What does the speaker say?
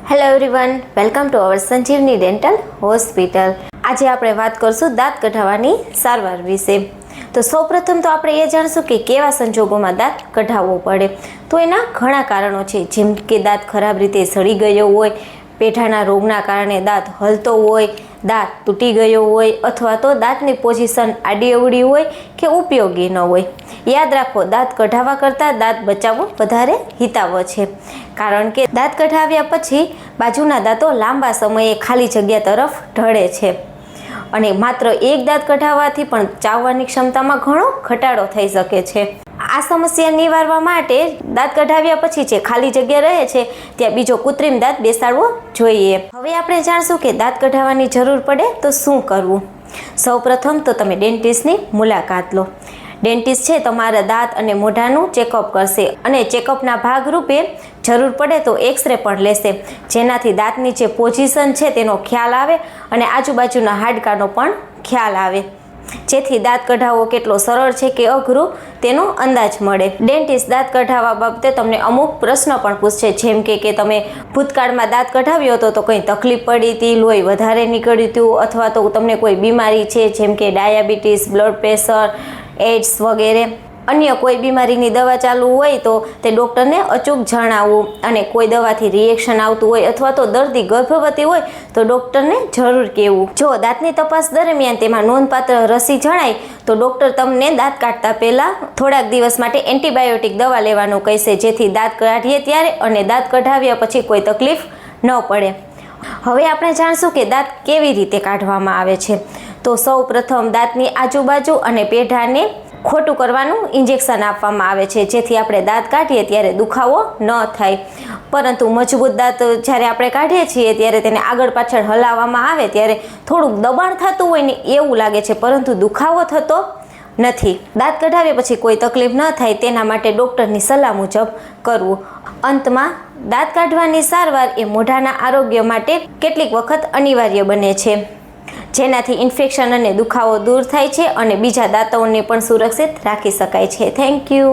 Hello everyone, welcome to our Sanjivani dental hospital. આજે આપણે વાત કરશું દાંત કઢાવવાની સારવાર વિશે। તો સૌપ્રથમ તો આપણે એ જાણશું કે કેવા સંજોગોમાં દાંત કઢાવવો પડે। તો એના ઘણા કારણો છે, જેમ કે દાંત ખરાબ રીતે સડી ગયો હોય, પેઢાના રોગના કારણે દાંત હલતો હોય, દાંત તૂટી ગયો હોય, અથવા તો દાંતની પોઝિશન આડી અવળી હોય કે ઉપયોગી ન હોય। યાદ રાખો, દાંત કઢાવવા કરતાં દાંત બચાવવો વધારે હિતાવહ છે, કારણ કે દાંત કઢાવ્યા પછી બાજુના દાંતો લાંબા સમયે ખાલી જગ્યા તરફ ઢળે છે અને માત્ર એક દાંત કઢાવવાથી પણ ચાવવાની ક્ષમતામાં ઘણો ઘટાડો થઈ શકે છે। આ સમસ્યા નિવારવા માટે દાંત કઢાવ્યા પછી જે ખાલી જગ્યા રહે છે ત્યાં બીજો કૃત્રિમ દાંત બેસાડવો જોઈએ। હવે આપણે જાણશું કે દાંત કઢાવવાની જરૂર પડે તો શું કરવું। સૌપ્રથમ તો તમે ડેન્ટિસ્ટની મુલાકાત લો। ડેન્ટિસ્ટ છે તમારા દાંત અને મોઢાનું ચેકઅપ કરશે અને ચેકઅપના ભાગરૂપે જરૂર પડે તો એક્સરે પણ લેશે, જેનાથી દાંતની જે પોઝિશન છે તેનો ખ્યાલ આવે અને આજુબાજુના હાડકાનો પણ ખ્યાલ આવે, જેથી દાંત કઢાવવો કેટલો સરળ છે કે અઘરું તેનો અંદાજ મળે। ડેન્ટિસ્ટ દાંત કઢાવવા બાબતે તમને અમુક પ્રશ્ન પણ પૂછશે, જેમ કે તમે ભૂતકાળમાં દાંત કઢાવ્યો હતો તો કંઈ તકલીફ પડી હતી, લોહી વધારે નીકળ્યું હતું, અથવા તો તમને કોઈ બીમારી છે જેમ કે ડાયાબિટીસ, બ્લડ પ્રેશર, એડ્સ વગેરે અન્ય કોઈ બીમારીની દવા ચાલુ હોય તો તે ડૉક્ટરને અચૂક જણાવવું, અને કોઈ દવાથી રિએક્શન આવતું હોય અથવા તો દર્દી ગર્ભવતી હોય તો ડૉક્ટરને જરૂર કહેવું। જો દાંતની તપાસ દરમિયાન તેમાં નોંધપાત્ર રસી જણાય તો ડૉક્ટર તમને દાંત કાઢતા પહેલાં થોડાક દિવસ માટે એન્ટીબાયોટિક દવા લેવાનું કહેશે, જેથી દાંત કાઢીએ ત્યારે અને દાંત કઢાવ્યા પછી કોઈ તકલીફ ન પડે। હવે આપણે જાણશું કે દાંત કેવી રીતે કાઢવામાં આવે છે। તો સૌ પ્રથમ દાંતની આજુબાજુ અને પેઢાને ખોટું કરવાનું ઇન્જેક્શન આપવામાં આવે છે, જેથી આપણે દાંત કાઢીએ ત્યારે દુખાવો ન થાય। પરંતુ મજબૂત દાંત જ્યારે આપણે કાઢીએ છીએ ત્યારે તેને આગળ પાછળ હલાવવામાં આવે ત્યારે થોડુંક દબાણ થતું હોય ને એવું લાગે છે, પરંતુ દુખાવો થતો નથી। દાંત કઢાવ્યા પછી કોઈ તકલીફ ન થાય તેના માટે ડૉક્ટરની સલાહ મુજબ કરવું। અંતમાં દાંત કાઢવાની સારવાર એ મોઢાના આરોગ્ય માટે કેટલીક વખત અનિવાર્ય બને છે, જેનાથી ઇન્ફેક્શન અને દુખાવો દૂર થાય છે અને બીજા દાંતોને પણ સુરક્ષિત રાખી શકાય છે। Thank you.